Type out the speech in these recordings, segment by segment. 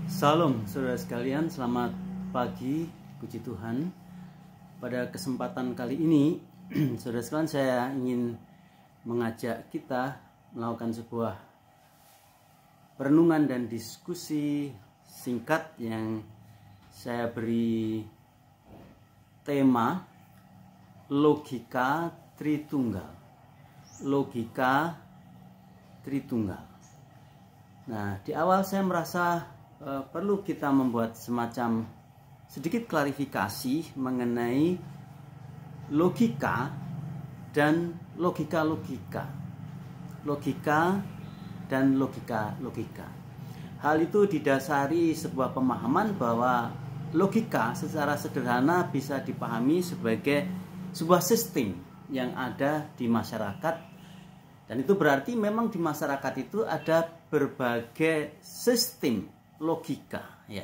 Salam saudara sekalian, selamat pagi, puji Tuhan. Pada kesempatan kali ini, saudara sekalian, saya ingin mengajak kita melakukan sebuah perenungan dan diskusi singkat yang saya beri tema logika Tritunggal. Logika Tritunggal. Nah, di awal saya merasa perlu kita membuat semacam sedikit klarifikasi mengenai logika dan logika-logika. Logika dan logika-logika. Hal itu didasari sebuah pemahaman bahwa logika secara sederhana bisa dipahami sebagai sebuah sistem yang ada di masyarakat. Dan itu berarti memang di masyarakat itu ada berbagai sistem logika, ya.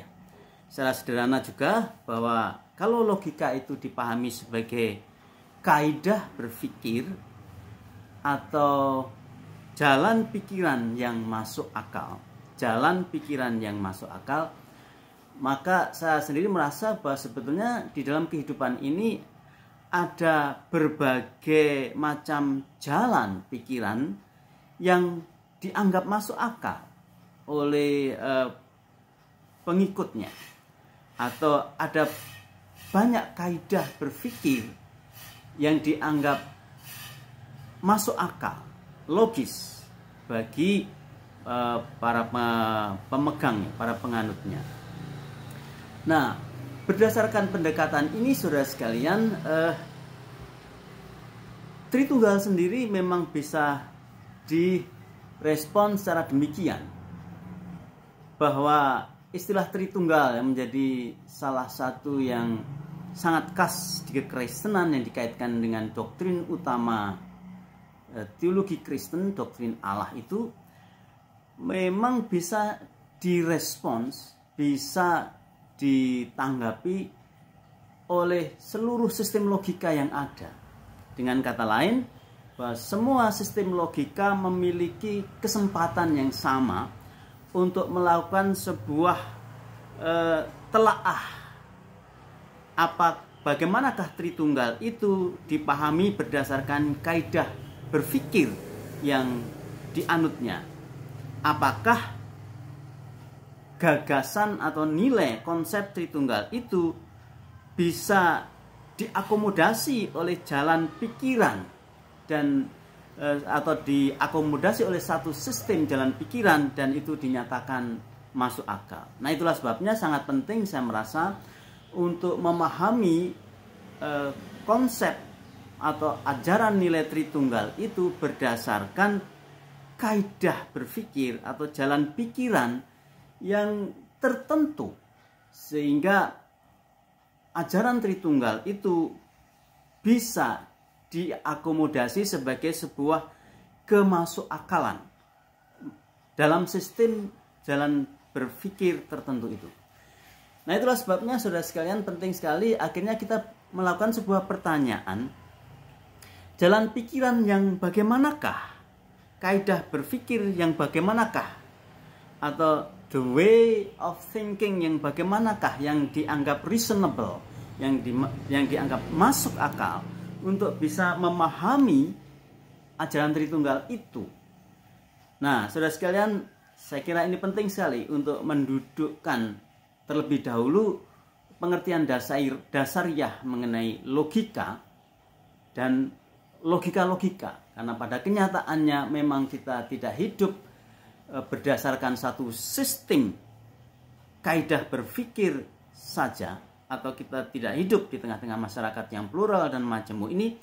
Secara sederhana juga bahwa kalau logika itu dipahami sebagai kaidah berpikir atau jalan pikiran yang masuk akal, maka saya sendiri merasa bahwa sebetulnya di dalam kehidupan ini ada berbagai macam jalan pikiran yang dianggap masuk akal oleh pengikutnya, atau ada banyak kaidah berpikir yang dianggap masuk akal, logis bagi para pemegangnya, para penganutnya. Nah, berdasarkan pendekatan ini, saudara sekalian, Tritunggal sendiri memang bisa direspon secara demikian, bahwa istilah Tritunggal yang menjadi salah satu yang sangat khas di kekristenan yang dikaitkan dengan doktrin utama teologi Kristen, doktrin Allah itu memang bisa direspons, bisa ditanggapi oleh seluruh sistem logika yang ada. Dengan kata lain, bahwa semua sistem logika memiliki kesempatan yang sama untuk melakukan sebuah telaah bagaimanakah Tritunggal itu dipahami berdasarkan kaidah berpikir yang dianutnya. Apakah gagasan atau nilai konsep Tritunggal itu bisa diakomodasi oleh jalan pikiran dan atau diakomodasi oleh satu sistem jalan pikiran dan itu dinyatakan masuk akal. Nah, itulah sebabnya sangat penting saya merasa untuk memahami konsep atau ajaran nilai Tritunggal itu berdasarkan kaidah berpikir atau jalan pikiran yang tertentu, sehingga ajaran Tritunggal itu bisa diakomodasi sebagai sebuah kemasukakalan dalam sistem jalan berpikir tertentu itu. Nah, itulah sebabnya saudara sekalian penting sekali akhirnya kita melakukan sebuah pertanyaan, jalan pikiran yang bagaimanakah, kaidah berpikir yang bagaimanakah, atau the way of thinking yang bagaimanakah yang dianggap reasonable, yang dianggap masuk akal untuk bisa memahami ajaran Tritunggal itu. Nah, saudara sekalian, saya kira ini penting sekali untuk mendudukkan terlebih dahulu pengertian dasariah mengenai logika dan logika-logika. Karena pada kenyataannya memang kita tidak hidup berdasarkan satu sistem kaidah berpikir saja, atau kita tidak hidup di tengah-tengah masyarakat yang plural dan majemuk ini.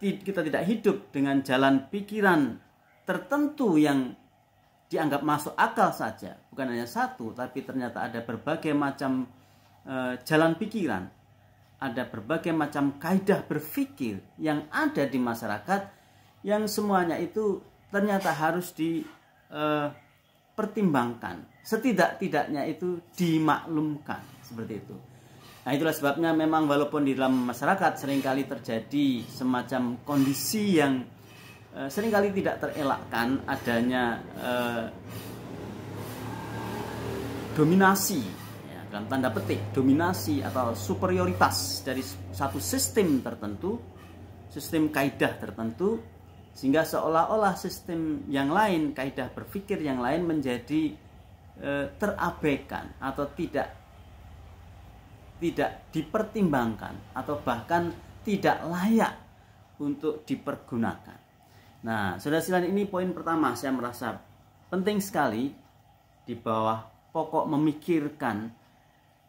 Kita tidak hidup dengan jalan pikiran tertentu yang dianggap masuk akal saja, bukan hanya satu, tapi ternyata ada berbagai macam jalan pikiran, ada berbagai macam kaidah berpikir yang ada di masyarakat, yang semuanya itu ternyata harus dipertimbangkan, setidak-tidaknya itu dimaklumkan, seperti itu. Nah, itulah sebabnya memang walaupun di dalam masyarakat seringkali terjadi semacam kondisi yang seringkali tidak terelakkan adanya dominasi, ya, dalam tanda petik dominasi atau superioritas dari satu sistem tertentu, sistem kaidah tertentu, sehingga seolah-olah sistem yang lain, kaidah berpikir yang lain menjadi terabaikan atau tidak dipertimbangkan atau bahkan tidak layak untuk dipergunakan. Nah, saudara-saudara, ini poin pertama saya merasa penting sekali di bawah pokok memikirkan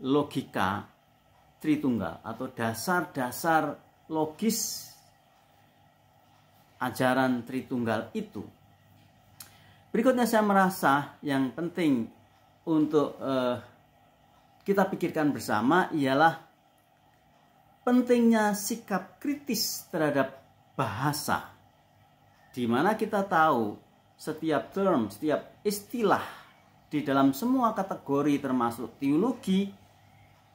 logika Tritunggal atau dasar-dasar logis ajaran Tritunggal itu. Berikutnya saya merasa yang penting untuk kita pikirkan bersama ialah pentingnya sikap kritis terhadap bahasa, di mana kita tahu setiap term, setiap istilah di dalam semua kategori termasuk teologi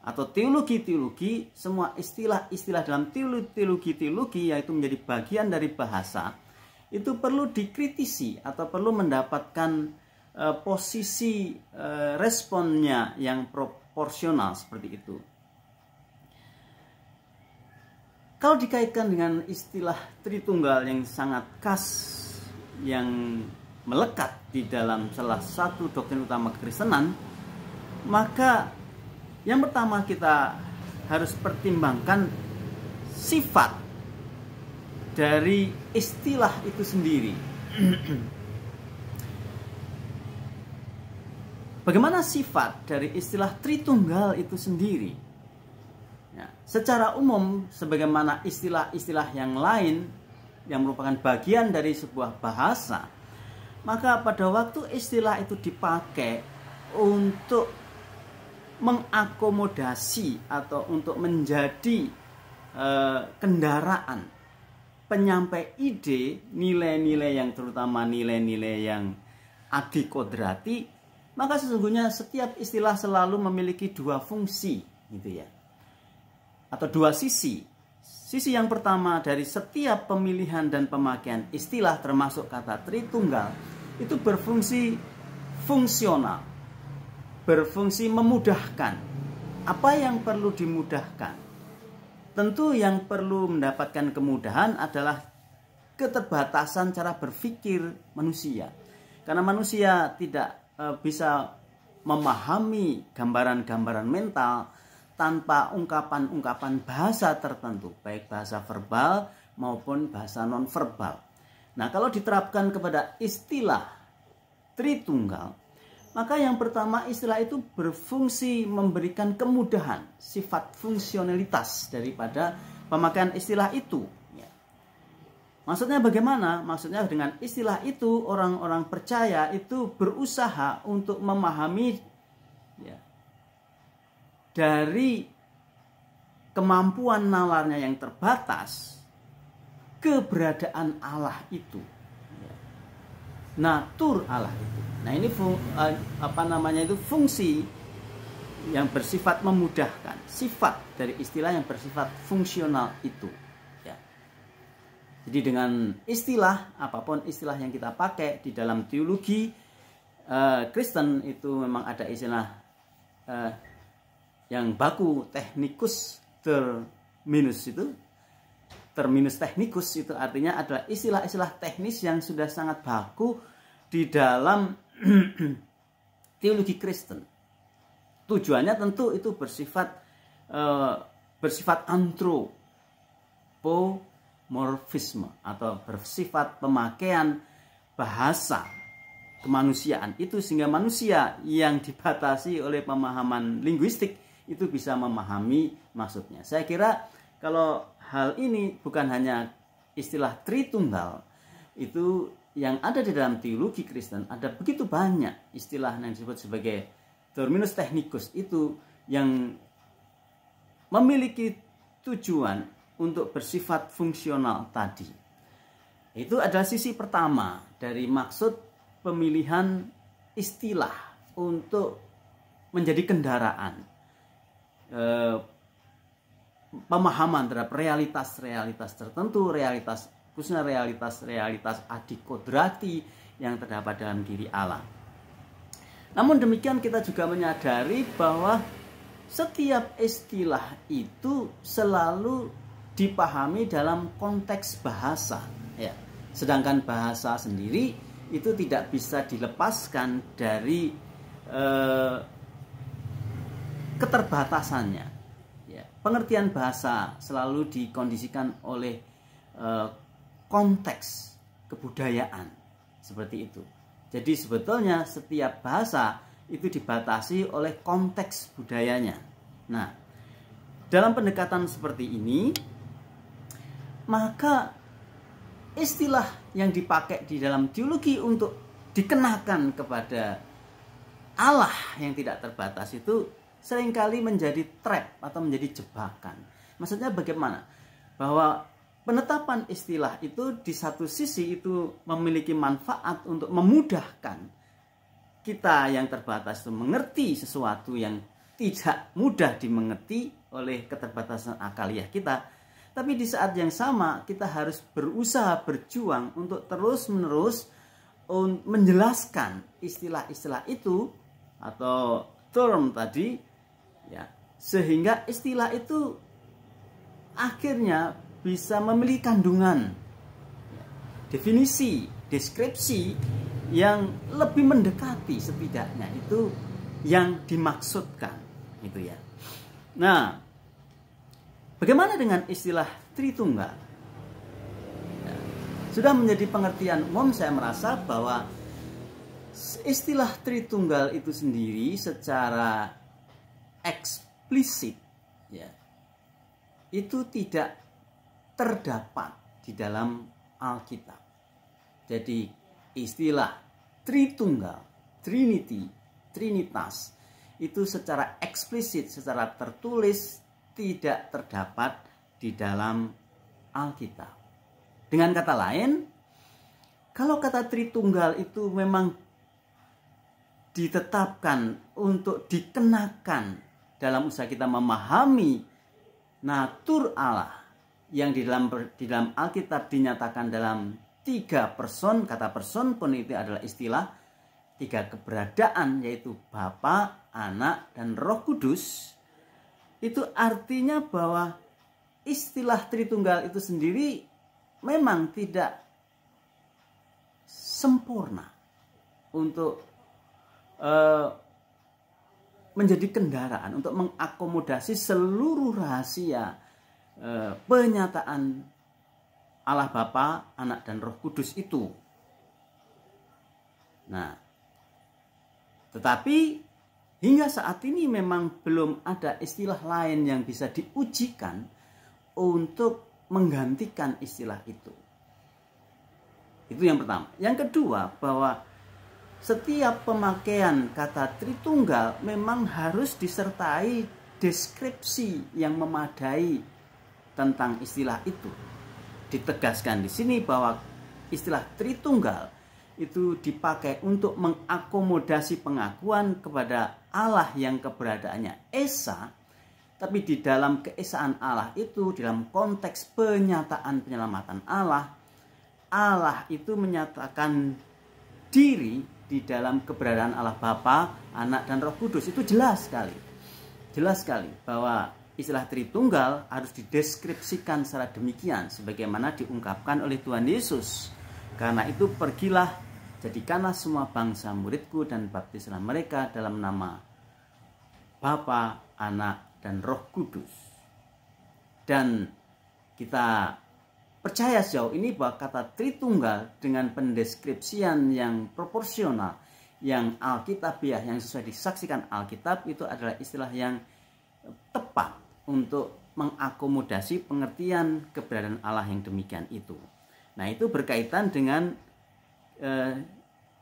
atau teologi-teologi, semua istilah-istilah dalam teologi-teologi yaitu menjadi bagian dari bahasa, itu perlu dikritisi atau perlu mendapatkan posisi responnya yang proporsional seperti itu. Kalau dikaitkan dengan istilah Tritunggal yang sangat khas, yang melekat di dalam salah satu doktrin utama kekristenan, maka yang pertama kita harus pertimbangkan sifat dari istilah itu sendiri. Bagaimana sifat dari istilah Tritunggal itu sendiri? Ya, secara umum, sebagaimana istilah-istilah yang lain yang merupakan bagian dari sebuah bahasa, maka pada waktu istilah itu dipakai untuk mengakomodasi atau untuk menjadi kendaraan penyampai ide, nilai-nilai yang terutama nilai-nilai yang adikodrati, maka sesungguhnya setiap istilah selalu memiliki dua fungsi, gitu ya, atau dua sisi. Sisi yang pertama dari setiap pemilihan dan pemakaian istilah termasuk kata Tritunggal itu berfungsi fungsional, berfungsi memudahkan. Apa yang perlu dimudahkan? Tentu yang perlu mendapatkan kemudahan adalah keterbatasan cara berpikir manusia, karena manusia tidak bisa memahami gambaran-gambaran mental tanpa ungkapan-ungkapan bahasa tertentu, baik bahasa verbal maupun bahasa non-verbal. Nah, kalau diterapkan kepada istilah Tritunggal, maka yang pertama istilah itu berfungsi memberikan kemudahan, sifat fungsionalitas daripada pemakaian istilah itu. Maksudnya bagaimana? Maksudnya dengan istilah itu orang-orang percaya itu berusaha untuk memahami ya, dari kemampuan nalarnya yang terbatas keberadaan Allah itu, ya, natur Allah itu. Nah, ini fungsi yang bersifat memudahkan, sifat dari istilah yang bersifat fungsional itu. Jadi dengan istilah, apapun istilah yang kita pakai di dalam teologi Kristen itu memang ada istilah yang baku, technicus terminus itu. Terminus technicus itu artinya adalah istilah-istilah teknis yang sudah sangat baku di dalam teologi Kristen. Tujuannya tentu itu bersifat morfisme atau bersifat pemakaian bahasa kemanusiaan itu, sehingga manusia yang dibatasi oleh pemahaman linguistik itu bisa memahami maksudnya. Saya kira kalau hal ini bukan hanya istilah Tritunggal, itu yang ada di dalam teologi Kristen ada begitu banyak istilah yang disebut sebagai terminus technicus itu yang memiliki tujuan untuk bersifat fungsional tadi. Itu adalah sisi pertama dari maksud pemilihan istilah untuk menjadi kendaraan pemahaman terhadap realitas-realitas tertentu, khususnya realitas adikodrati yang terdapat dalam diri Allah. Namun demikian kita juga menyadari bahwa setiap istilah itu selalu dipahami dalam konteks bahasa, ya. Sedangkan bahasa sendiri itu tidak bisa dilepaskan dari keterbatasannya. Ya. Pengertian bahasa selalu dikondisikan oleh konteks kebudayaan, seperti itu. Jadi sebetulnya setiap bahasa itu dibatasi oleh konteks budayanya. Nah, dalam pendekatan seperti ini, maka istilah yang dipakai di dalam teologi untuk dikenakan kepada Allah yang tidak terbatas itu seringkali menjadi trap atau menjadi jebakan. Maksudnya bagaimana? Bahwa penetapan istilah itu di satu sisi itu memiliki manfaat untuk memudahkan kita yang terbatas itu mengerti sesuatu yang tidak mudah dimengerti oleh keterbatasan akaliah kita. Tapi di saat yang sama kita harus berusaha berjuang untuk terus-menerus menjelaskan istilah-istilah itu atau term tadi, ya, sehingga istilah itu akhirnya bisa memiliki kandungan, definisi, deskripsi yang lebih mendekati setidaknya itu yang dimaksudkan, itu ya. Nah, bagaimana dengan istilah Tritunggal? Ya, sudah menjadi pengertian umum, saya merasa bahwa istilah Tritunggal itu sendiri secara eksplisit, ya, itu tidak terdapat di dalam Alkitab. Jadi istilah Tritunggal, Trinity, Trinitas itu secara eksplisit, secara tertulis tidak terdapat di dalam Alkitab. Dengan kata lain, kalau kata Tritunggal itu memang ditetapkan untuk dikenakan dalam usaha kita memahami natur Allah yang di dalam Alkitab dinyatakan dalam 3 person, kata person pun itu adalah istilah 3 keberadaan, yaitu Bapa, Anak, dan Roh Kudus. Itu artinya bahwa istilah Tritunggal itu sendiri memang tidak sempurna untuk menjadi kendaraan untuk mengakomodasi seluruh rahasia penyataan Allah Bapa, Anak, dan Roh Kudus itu. Nah, tetapi hingga saat ini memang belum ada istilah lain yang bisa diujikan untuk menggantikan istilah itu. Itu yang pertama. Yang kedua, bahwa setiap pemakaian kata Tritunggal memang harus disertai deskripsi yang memadai tentang istilah itu. Ditegaskan di sini bahwa istilah Tritunggal itu dipakai untuk mengakomodasi pengakuan kepada Allah yang keberadaannya Esa, tapi di dalam keesaan Allah itu, dalam konteks penyataan penyelamatan Allah, Allah itu menyatakan diri di dalam keberadaan Allah Bapa, Anak, dan Roh Kudus. Itu jelas sekali. Jelas sekali bahwa istilah Tritunggal harus dideskripsikan secara demikian sebagaimana diungkapkan oleh Tuhan Yesus. Karena itu pergilah, jadikanlah semua bangsa muridku dan baptislah mereka dalam nama Bapa, Anak, dan Roh Kudus. Dan kita percaya sejauh ini bahwa kata Tritunggal dengan pendeskripsian yang proporsional, yang alkitabiah, yang sesuai disaksikan Alkitab, itu adalah istilah yang tepat untuk mengakomodasi pengertian keberadaan Allah yang demikian itu. Nah, itu berkaitan dengan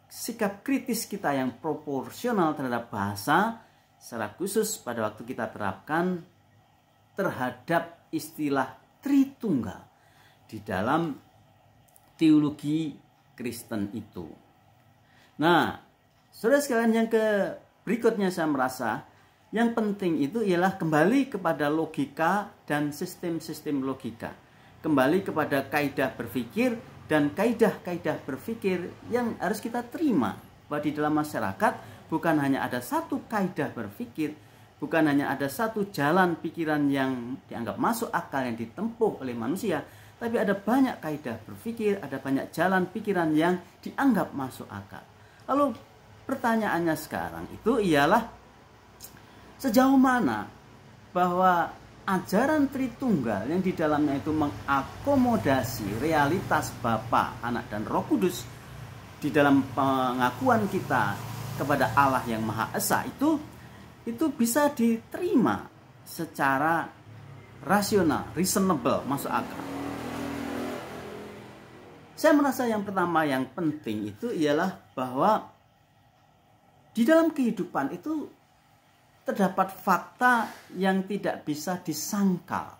sikap kritis kita yang proporsional terhadap bahasa, secara khusus pada waktu kita terapkan terhadap istilah Tritunggal di dalam teologi Kristen itu. Nah, saudara sekalian, yang berikutnya saya merasa yang penting itu ialah kembali kepada logika dan sistem-sistem logika. Kembali kepada kaidah berpikir dan kaidah-kaidah berpikir yang harus kita terima bahwa di dalam masyarakat bukan hanya ada satu kaidah berpikir, bukan hanya ada satu jalan pikiran yang dianggap masuk akal yang ditempuh oleh manusia, tapi ada banyak kaidah berpikir, ada banyak jalan pikiran yang dianggap masuk akal. Lalu pertanyaannya sekarang itu ialah sejauh mana bahwa ajaran Tritunggal yang di dalamnya itu mengakomodasi realitas Bapa, Anak, dan Roh Kudus di dalam pengakuan kita kepada Allah yang Maha Esa itu bisa diterima secara rasional, reasonable, masuk akal. Saya merasa yang pertama yang penting itu ialah bahwa di dalam kehidupan itu terdapat fakta yang tidak bisa disangkal.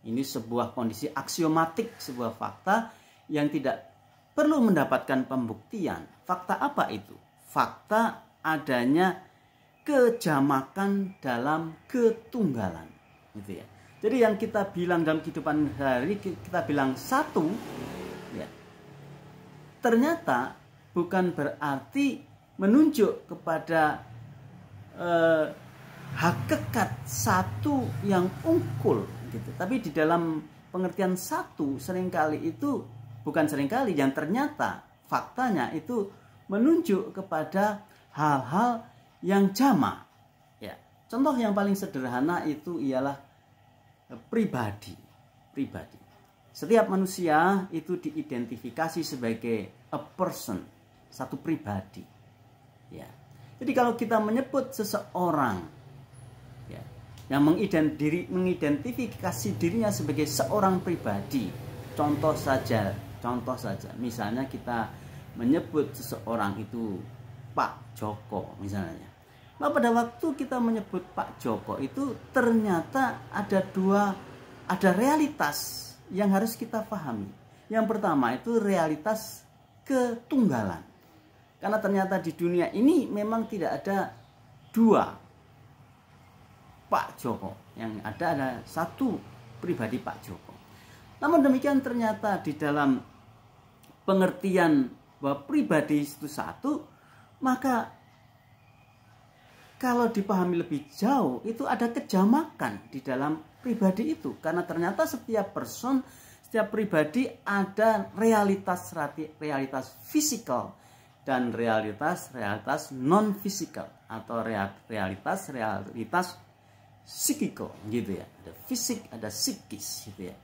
Ini sebuah kondisi aksiomatik, sebuah fakta yang tidak perlu mendapatkan pembuktian. Fakta apa itu? Fakta adanya kejamakan dalam ketunggalan. Gitu ya. Jadi yang kita bilang dalam kehidupan sehari, kita bilang satu, ya, ternyata bukan berarti menunjuk kepada hakikat satu yang unggul gitu. Tapi di dalam pengertian satu seringkali itu bukan seringkali, yang ternyata faktanya itu menunjuk kepada hal-hal yang jamak. Ya, contoh yang paling sederhana itu ialah pribadi. Setiap manusia itu diidentifikasi sebagai a person, satu pribadi. Ya. Jadi kalau kita menyebut seseorang, ya, yang mengidentifikasi dirinya sebagai seorang pribadi, contoh saja, misalnya kita menyebut seseorang itu Pak Joko misalnya. Nah, pada waktu kita menyebut Pak Joko itu ternyata ada realitas yang harus kita pahami. Yang pertama itu realitas ketunggalan. Karena ternyata di dunia ini memang tidak ada dua Pak Joko. Yang ada satu pribadi Pak Joko. Namun demikian ternyata di dalam pengertian bahwa pribadi itu satu, maka kalau dipahami lebih jauh itu ada kejamakan di dalam pribadi itu. Karena ternyata setiap person, setiap pribadi ada realitas fisikal dan realitas non fisikal atau realitas psikiko gitu ya. Ada fisik, ada psikis gitu ya.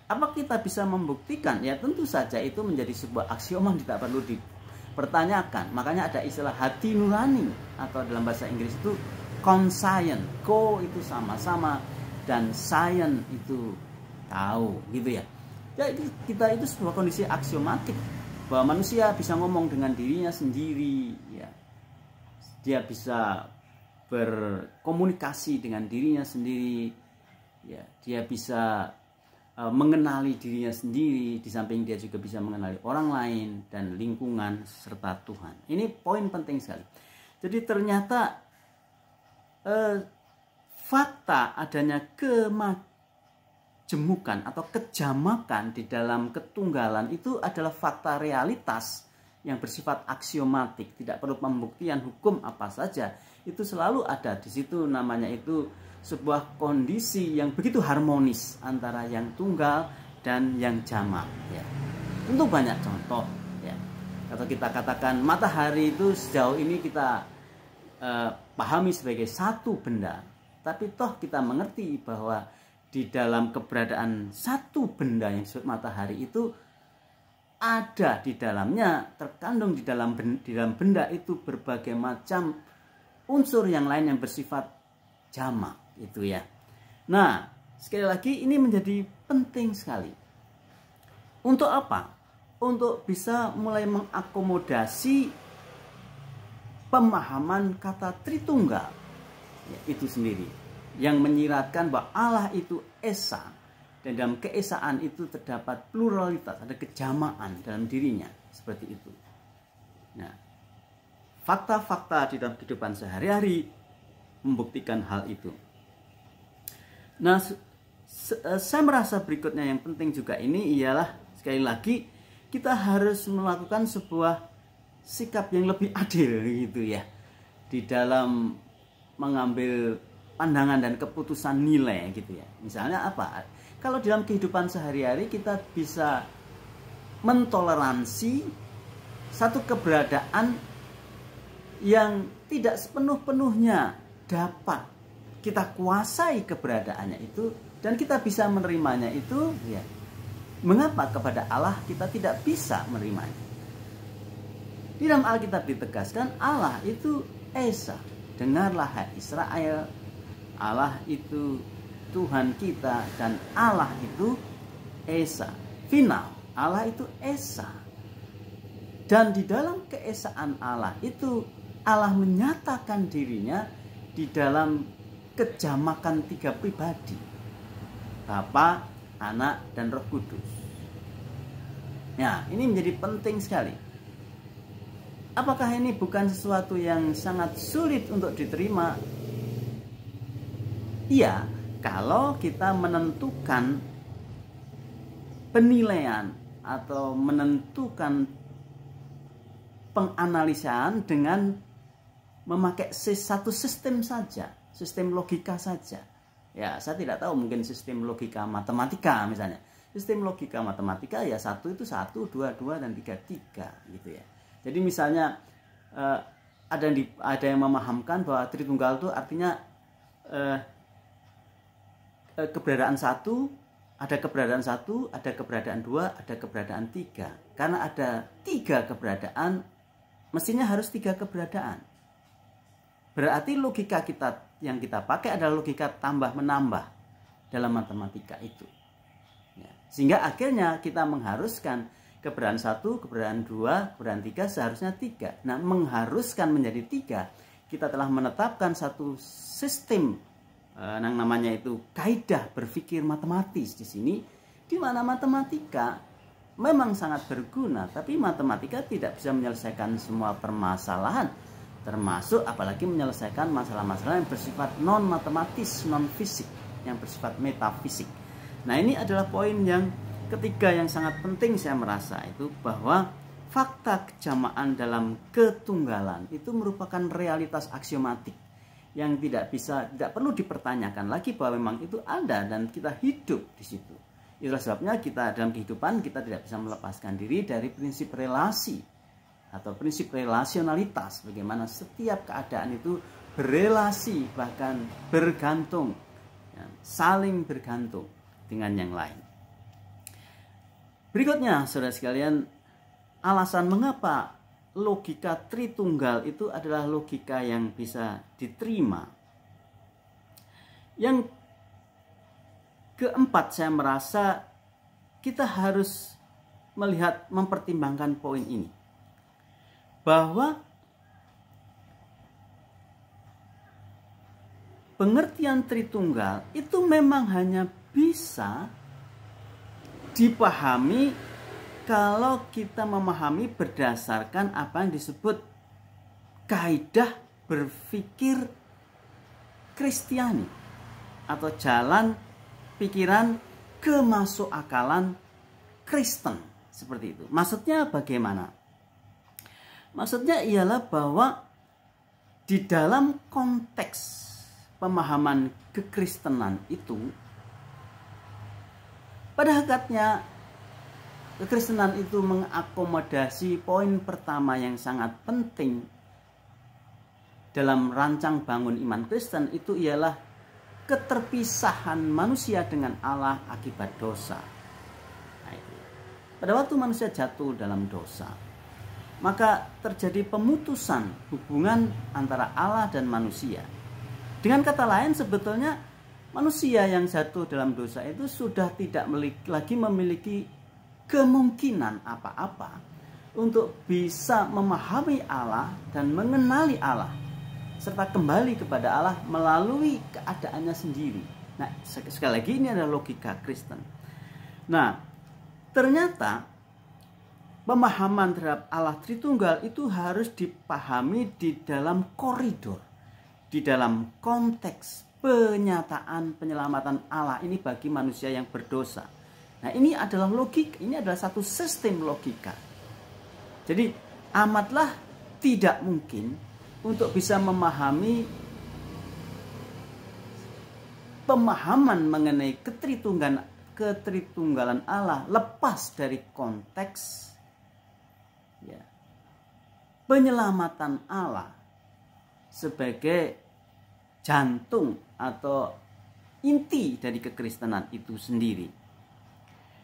Apa kita bisa membuktikan? Ya tentu saja itu menjadi sebuah aksioma yang tidak perlu dipertanyakan. Makanya ada istilah hati nurani atau dalam bahasa Inggris itu conscience. Co itu sama-sama dan science itu tahu gitu ya. Jadi kita itu sebuah kondisi aksiomatik bahwa manusia bisa ngomong dengan dirinya sendiri, ya. Dia bisa berkomunikasi dengan dirinya sendiri, ya. Dia bisa mengenali dirinya sendiri, di samping dia juga bisa mengenali orang lain dan lingkungan serta Tuhan. Ini poin penting sekali. Jadi ternyata fakta adanya kemajemukan atau kejamakan di dalam ketunggalan itu adalah fakta realitas yang bersifat aksiomatik, tidak perlu pembuktian hukum apa saja. Itu selalu ada di situ, namanya itu sebuah kondisi yang begitu harmonis antara yang tunggal dan yang jamak. Ya. Tentu banyak contoh. Ya. Kalau kita katakan matahari itu sejauh ini kita pahami sebagai satu benda, tapi toh kita mengerti bahwa di dalam keberadaan satu benda yang disebut matahari itu ada di dalamnya, terkandung di dalam benda itu berbagai macam unsur yang lain yang bersifat jamak itu ya. Nah, sekali lagi ini menjadi penting sekali. Untuk apa? Untuk bisa mulai mengakomodasi pemahaman kata Tritunggal ya, itu sendiri, yang menyiratkan bahwa Allah itu esa, dan dalam keesaan itu terdapat pluralitas, ada kejamaan dalam dirinya, seperti itu. Nah, fakta-fakta di dalam kehidupan sehari-hari membuktikan hal itu. Nah, saya merasa berikutnya yang penting juga ini ialah sekali lagi kita harus melakukan sebuah sikap yang lebih adil gitu ya di dalam mengambil pandangan dan keputusan nilai gitu ya. Misalnya apa? Kalau dalam kehidupan sehari-hari kita bisa mentoleransi satu keberadaan yang tidak sepenuh-penuhnya dapat kita kuasai keberadaannya itu dan kita bisa menerimanya itu ya. Mengapa kepada Allah kita tidak bisa menerimanya? Di dalam Alkitab ditegaskan Allah itu Esa. Dengarlah hai Israel, Allah itu Tuhan kita dan Allah itu Esa. Final, Allah itu Esa. Dan di dalam keesaan Allah itu Allah menyatakan dirinya di dalam kejamakan 3 pribadi. Bapa, Anak, dan Roh Kudus. Ya, ini menjadi penting sekali. Apakah ini bukan sesuatu yang sangat sulit untuk diterima? Iya, kalau kita menentukan penilaian atau menentukan penganalisaan dengan memakai satu sistem saja, sistem logika saja. Ya, saya tidak tahu, mungkin sistem logika matematika misalnya. Sistem logika matematika ya 1 itu 1, 2, 2, dan 3, 3 gitu ya. Jadi misalnya ada yang memahamkan bahwa Tritunggal itu artinya keberadaan 1, ada keberadaan 1, ada keberadaan 2, ada keberadaan 3. Karena ada 3 keberadaan, mestinya harus 3 keberadaan. Berarti logika kita yang kita pakai adalah logika tambah menambah dalam matematika itu. Ya. Sehingga akhirnya kita mengharuskan keberadaan 1, keberadaan 2, keberadaan 3 seharusnya 3. Nah, mengharuskan menjadi 3, kita telah menetapkan satu sistem yang namanya itu kaidah berpikir matematis di sini, di mana matematika memang sangat berguna, tapi matematika tidak bisa menyelesaikan semua permasalahan, termasuk apalagi menyelesaikan masalah-masalah yang bersifat non matematis, non fisik, yang bersifat metafisik. Nah, ini adalah poin yang ketiga yang sangat penting saya merasa, itu bahwa fakta kejamaan dalam ketunggalan itu merupakan realitas aksiomatik yang tidak perlu dipertanyakan lagi bahwa memang itu ada dan kita hidup di situ. Itulah sebabnya kita dalam kehidupan kita tidak bisa melepaskan diri dari prinsip relasi atau prinsip relasionalitas, bagaimana setiap keadaan itu berelasi, bahkan bergantung, ya, saling bergantung dengan yang lain. Berikutnya, saudara sekalian, alasan mengapa logika Tritunggal itu adalah logika yang bisa diterima. Yang keempat, saya merasa kita harus mempertimbangkan poin ini, bahwa pengertian Tritunggal itu memang hanya bisa dipahami kalau kita memahami berdasarkan apa yang disebut kaidah berpikir Kristiani atau jalan pikiran kemasukakalan Kristen, seperti itu. Maksudnya bagaimana? Maksudnya ialah bahwa di dalam konteks pemahaman kekristenan itu, pada hakikatnya kekristenan itu mengakomodasi poin pertama yang sangat penting dalam rancang bangun iman Kristen, itu ialah keterpisahan manusia dengan Allah akibat dosa. Nah, pada waktu manusia jatuh dalam dosa, maka terjadi pemutusan hubungan antara Allah dan manusia. Dengan kata lain, sebetulnya manusia yang jatuh dalam dosa itu sudah tidak lagi memiliki kemungkinan apa-apa untuk bisa memahami Allah dan mengenali Allah, serta kembali kepada Allah melalui keadaannya sendiri. Nah, sekali lagi ini adalah logika Kristen. Nah, ternyata pemahaman terhadap Allah Tritunggal itu harus dipahami di dalam koridor, di dalam konteks penyataan penyelamatan Allah ini bagi manusia yang berdosa. Nah, ini adalah logika, ini adalah satu sistem logika. Jadi amatlah tidak mungkin untuk bisa memahami pemahaman mengenai ketritunggalan Allah lepas dari konteks ya, penyelamatan Allah sebagai jantung atau inti dari kekristenan itu sendiri.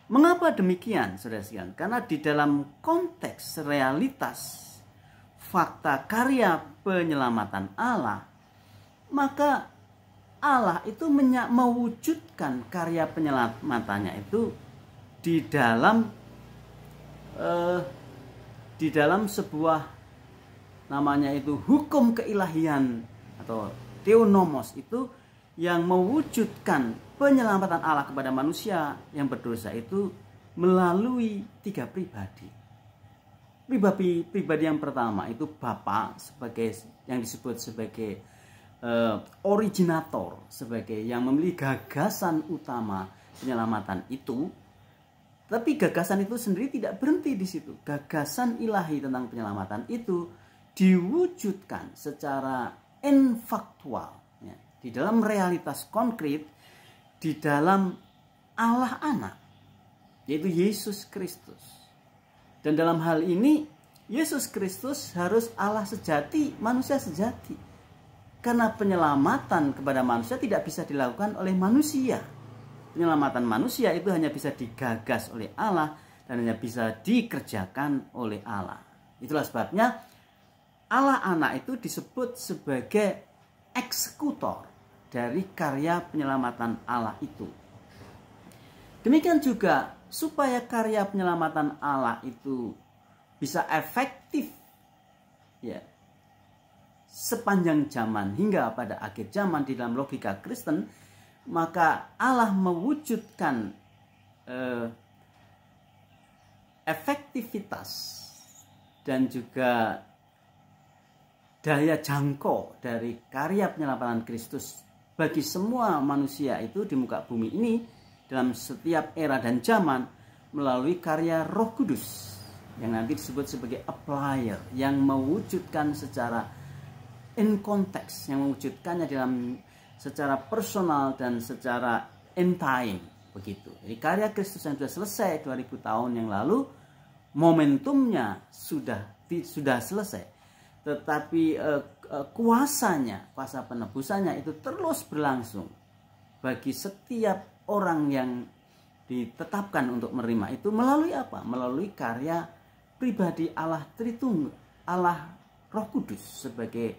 Mengapa demikian, saudara sekalian? Karena di dalam konteks realitas fakta karya penyelamatan Allah, maka Allah itu mewujudkan karya penyelamatannya itu di dalam sebuah namanya itu hukum keilahian atau theonomos itu yang mewujudkan penyelamatan Allah kepada manusia yang berdosa itu melalui 3 pribadi. Pribadi yang pertama itu Bapa sebagai yang disebut sebagai originator, sebagai yang memiliki gagasan utama penyelamatan itu. Tapi gagasan itu sendiri tidak berhenti di situ. Gagasan ilahi tentang penyelamatan itu diwujudkan secara infaktual ya, di dalam realitas konkret, di dalam Allah Anak, yaitu Yesus Kristus. Dan dalam hal ini Yesus Kristus harus Allah sejati, manusia sejati. Karena penyelamatan kepada manusia tidak bisa dilakukan oleh manusia. Penyelamatan manusia itu hanya bisa digagas oleh Allah dan hanya bisa dikerjakan oleh Allah. Itulah sebabnya Allah Anak itu disebut sebagai eksekutor dari karya penyelamatan Allah itu. Demikian juga supaya karya penyelamatan Allah itu bisa efektif ya, sepanjang zaman hingga pada akhir zaman di dalam logika Kristen, maka Allah mewujudkan efektivitas dan juga daya jangkau dari karya penyelamatan Kristus bagi semua manusia itu di muka bumi ini dalam setiap era dan zaman melalui karya Roh Kudus yang nanti disebut sebagai applier, yang mewujudkan secara in konteks, yang mewujudkannya dalam secara personal dan secara in time begitu. Jadi karya Kristus yang sudah selesai 2000 tahun yang lalu, momentumnya sudah selesai, tetapi kuasanya, kuasa penebusannya itu terus berlangsung bagi setiap orang yang ditetapkan untuk menerima itu melalui apa? Melalui karya pribadi Allah Tritunggal, Allah Roh Kudus sebagai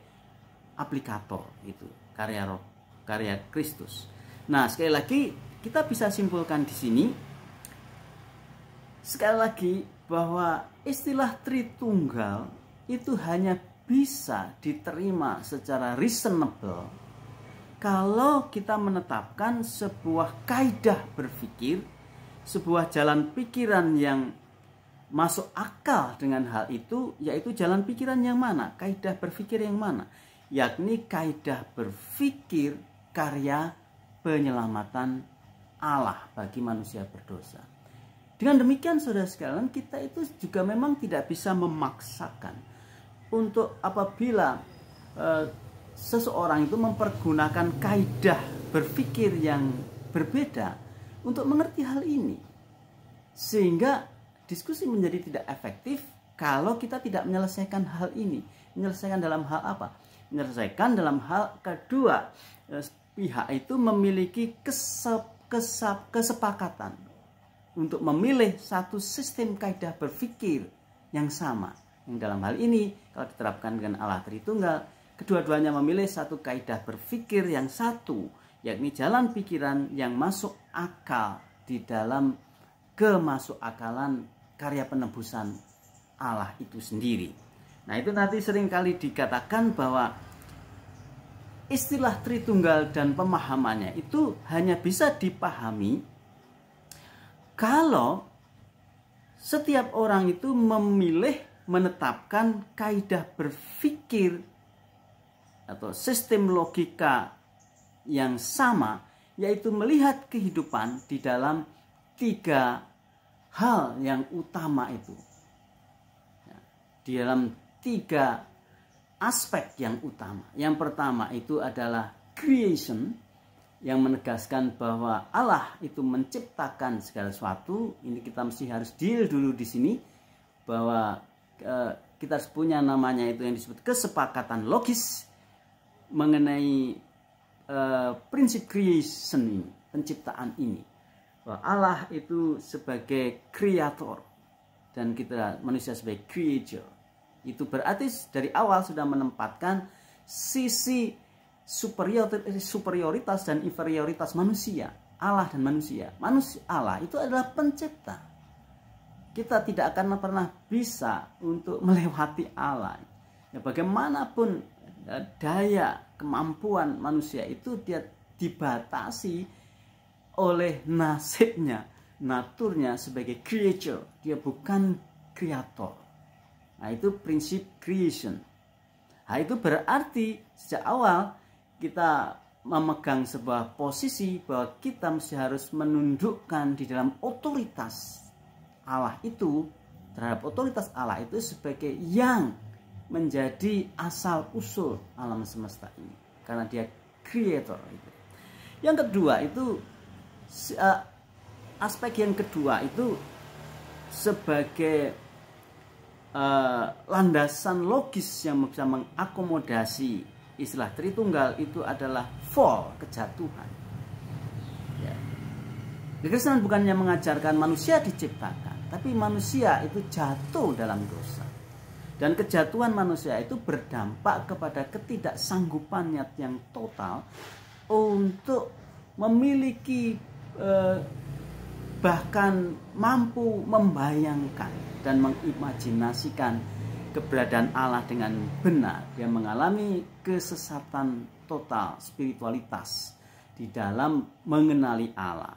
aplikator itu, karya Kristus. Nah, sekali lagi kita bisa simpulkan di sini sekali lagi bahwa istilah Tritunggal itu hanya bisa diterima secara reasonable kalau kita menetapkan sebuah kaidah berpikir, sebuah jalan pikiran yang masuk akal dengan hal itu, yaitu jalan pikiran yang mana? Kaidah berpikir yang mana? Yakni kaidah berpikir karya penyelamatan Allah bagi manusia berdosa. Dengan demikian saudara sekalian, kita itu juga memang tidak bisa memaksakan untuk apabila seseorang itu mempergunakan kaidah berpikir yang berbeda untuk mengerti hal ini. Sehingga diskusi menjadi tidak efektif kalau kita tidak menyelesaikan hal ini. Menyelesaikan dalam hal apa? Menyelesaikan dalam hal kedua pihak itu memiliki kesepakatan untuk memilih satu sistem kaidah berpikir yang sama. Yang dalam hal ini kalau diterapkan dengan Allah Tritunggal, kedua-duanya memilih satu kaidah berpikir yang satu, yakni jalan pikiran yang masuk akal di dalam kemasukakalan karya penebusan Allah itu sendiri. Nah, itu nanti seringkali dikatakan bahwa istilah Tritunggal dan pemahamannya itu hanya bisa dipahami kalau setiap orang itu memilih menetapkan kaidah berpikir atau sistem logika yang sama, yaitu melihat kehidupan di dalam 3 hal yang utama itu. di dalam 3 aspek yang utama. Yang pertama itu adalah creation, yang menegaskan bahwa Allah itu menciptakan segala sesuatu. Ini kita mesti harus deal dulu di sini, bahwa kita harus punya namanya itu yang disebut kesepakatan logis mengenai prinsip creation ini, penciptaan ini. Bahwa Allah itu sebagai kreator dan kita manusia sebagai creature. Itu berarti dari awal sudah menempatkan sisi superioritas dan inferioritas manusia, Allah dan manusia. Allah itu adalah pencipta. Kita tidak akan pernah bisa untuk melewati Allah. Ya, bagaimanapun daya kemampuan manusia itu dia dibatasi oleh nasibnya, naturnya sebagai creature. Dia bukan kreator. Nah, itu prinsip creation. Nah, itu berarti sejak awal kita memegang sebuah posisi bahwa kita mesti harus menundukkan di dalam otoritas Allah itu, terhadap otoritas Allah itu sebagai yang menjadi asal usul alam semesta ini, karena dia creator. Yang kedua itu aspek yang kedua itu sebagai landasan logis yang bisa mengakomodasi istilah Tritunggal itu adalah fall, kejatuhan. Ya. Kekristenan bukannya mengajarkan manusia diciptakan, tapi manusia itu jatuh dalam dosa. Dan kejatuhan manusia itu berdampak kepada ketidaksanggupannya yang total untuk memiliki bahkan mampu membayangkan dan mengimajinasikan keberadaan Allah dengan benar. Dia mengalami kesesatan total spiritualitas di dalam mengenali Allah.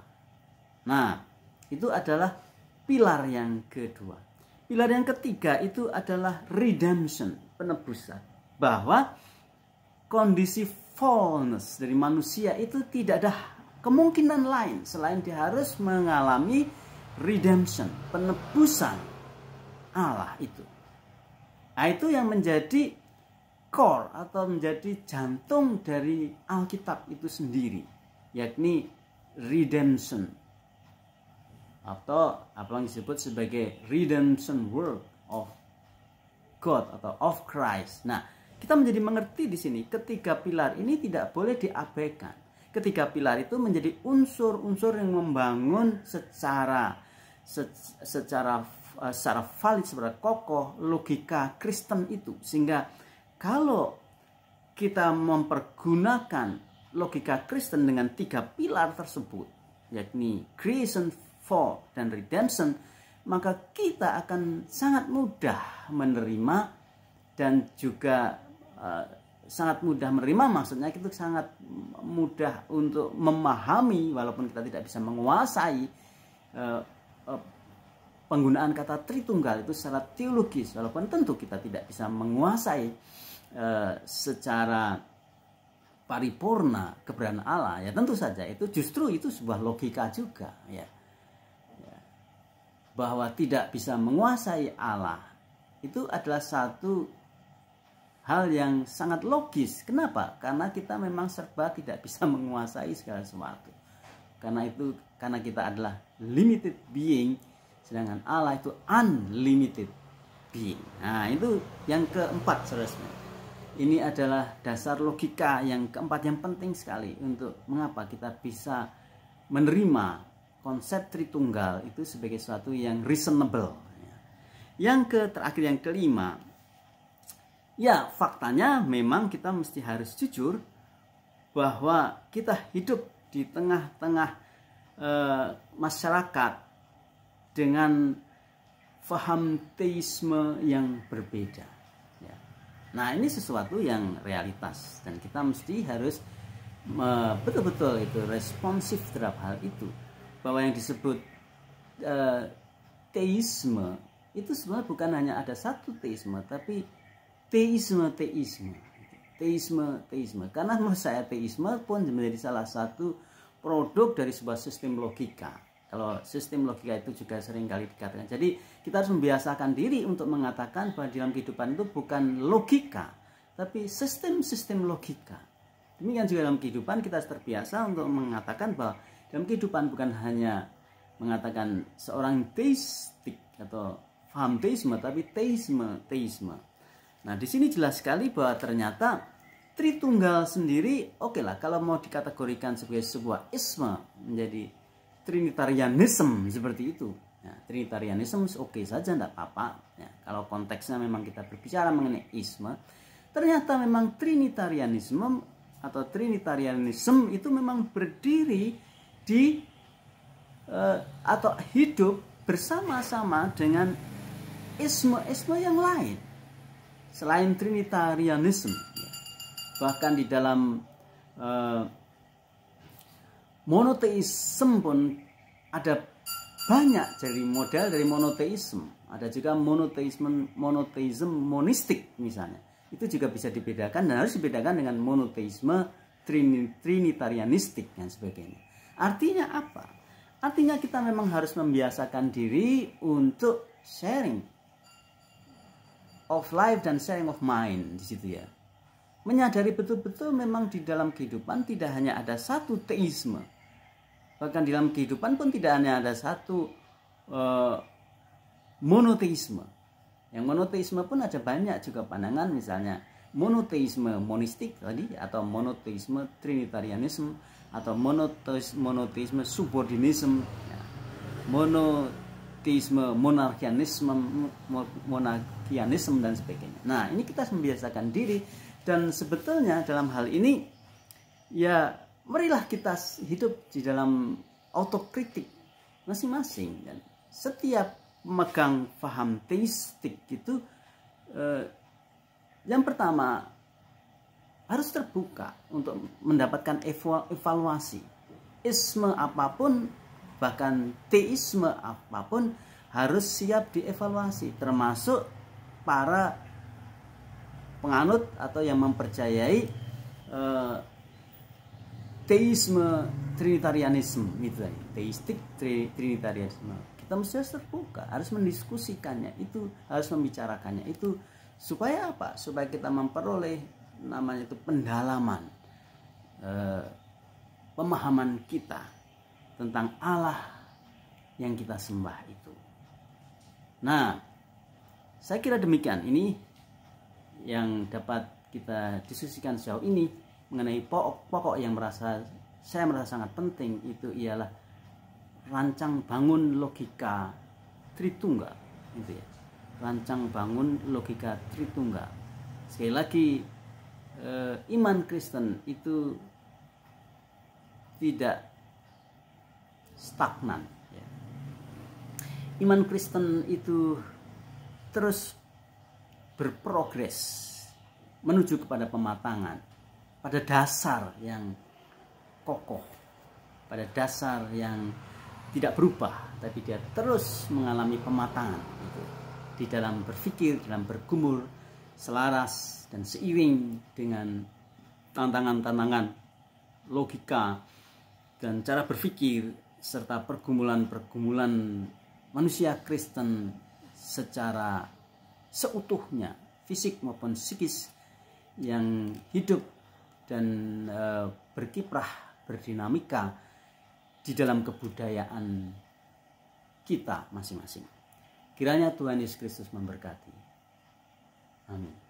Nah, itu adalah pilar yang kedua. Pilar yang ketiga itu adalah redemption, penebusan. Bahwa kondisi fallness dari manusia itu tidak ada kemungkinan lain selain dia harus mengalami redemption, penebusan Allah itu. Nah, itu yang menjadi core atau menjadi jantung dari Alkitab itu sendiri, yakni redemption, atau apa yang disebut sebagai redemption work of God atau of Christ. Nah, kita menjadi mengerti di sini ketiga pilar ini tidak boleh diabaikan. Ketiga pilar itu menjadi unsur-unsur yang membangun secara valid, secara kokoh logika Kristen itu. Sehingga kalau kita mempergunakan logika Kristen dengan 3 pilar tersebut, yakni creation, fall, dan redemption, maka kita akan sangat mudah menerima dan juga sangat mudah menerima, maksudnya itu sangat mudah untuk memahami walaupun kita tidak bisa menguasai penggunaan kata Tritunggal itu secara teologis, walaupun tentu kita tidak bisa menguasai secara paripurna keberadaan Allah, ya tentu saja itu justru itu sebuah logika juga, ya. Bahwa tidak bisa menguasai Allah itu adalah satu hal yang sangat logis. Kenapa? Karena kita memang serba tidak bisa menguasai segala sesuatu. Karena kita adalah limited being, sedangkan Allah itu unlimited being. Nah, itu yang keempat, saudara. Ini adalah dasar logika yang keempat yang penting sekali untuk mengapa kita bisa menerima konsep Tritunggal itu sebagai sesuatu yang reasonable. Yang terakhir, yang kelima, ya faktanya memang kita mesti harus jujur bahwa kita hidup di tengah-tengah masyarakat dengan faham teisme yang berbeda. Ya. Nah, ini sesuatu yang realitas dan kita mesti harus betul-betul itu responsif terhadap hal itu. Bahwa yang disebut teisme itu sebenarnya bukan hanya ada satu teisme, tapi teisme. Karena menurut saya teisme pun menjadi salah satu produk dari sebuah sistem logika. Kalau sistem logika itu juga sering kali dikatakan. Jadi kita harus membiasakan diri untuk mengatakan bahwa dalam kehidupan itu bukan logika, tapi sistem-sistem logika. Demikian juga dalam kehidupan kita harus terbiasa untuk mengatakan bahwa dalam kehidupan bukan hanya mengatakan seorang teistik atau paham teisme, tapi teisme. Nah, di sini jelas sekali bahwa ternyata Tritunggal sendiri oke lah kalau mau dikategorikan sebagai sebuah isme menjadi Trinitarianism seperti itu. Ya, Trinitarianism oke saja, tidak apa-apa. Ya, kalau konteksnya memang kita berbicara mengenai isme, ternyata memang Trinitarianism itu memang berdiri di atau hidup bersama-sama dengan isme-isme yang lain selain Trinitarianism. Bahkan di dalam monoteisme pun ada banyak dari model dari monoteisme. Ada juga monoteisme monistik misalnya. Itu juga bisa dibedakan dan harus dibedakan dengan monoteisme trinitarianistik dan sebagainya. Artinya apa? Artinya kita memang harus membiasakan diri untuk sharing of life dan sharing of mind di situ ya. Menyadari betul-betul memang di dalam kehidupan tidak hanya ada satu teisme. Bahkan di dalam kehidupan pun tidak hanya ada satu monoteisme. Yang monoteisme pun ada banyak juga pandangan, misalnya monoteisme monistik tadi, atau monoteisme trinitarianism, atau monoteisme subordinism, ya. Monoteisme monarkianisme dan sebagainya. Nah, ini kita membiasakan diri. Dan sebetulnya dalam hal ini ya marilah kita hidup di dalam autokritik masing-masing. Dan setiap memegang paham teistik itu yang pertama harus terbuka untuk mendapatkan evaluasi. Isme apapun, bahkan teisme apapun harus siap dievaluasi, termasuk para penganut atau yang mempercayai teisme trinitarianisme gitu, teistik trinitarianisme. Kita mesti harus terbuka, harus mendiskusikannya itu, harus membicarakannya itu, supaya apa? Supaya kita memperoleh namanya itu pendalaman pemahaman kita tentang Allah yang kita sembah itu. Nah, saya kira demikian ini yang dapat kita diskusikan sejauh ini mengenai pokok yang saya merasa sangat penting, itu ialah rancang bangun logika Tritunggal itu ya. Rancang bangun logika Tritunggal. Sekali lagi, iman Kristen itu tidak stagnan ya. Iman Kristen itu terus berprogres menuju kepada pematangan pada dasar yang kokoh, pada dasar yang tidak berubah, tapi dia terus mengalami pematangan gitu, di dalam berpikir, dalam bergumul selaras dan seiring dengan tantangan-tantangan logika dan cara berpikir serta pergumulan-pergumulan manusia Kristen secara seutuhnya, fisik maupun psikis, yang hidup dan berkiprah, berdinamika di dalam kebudayaan kita masing-masing. Kiranya Tuhan Yesus Kristus memberkati. Amin.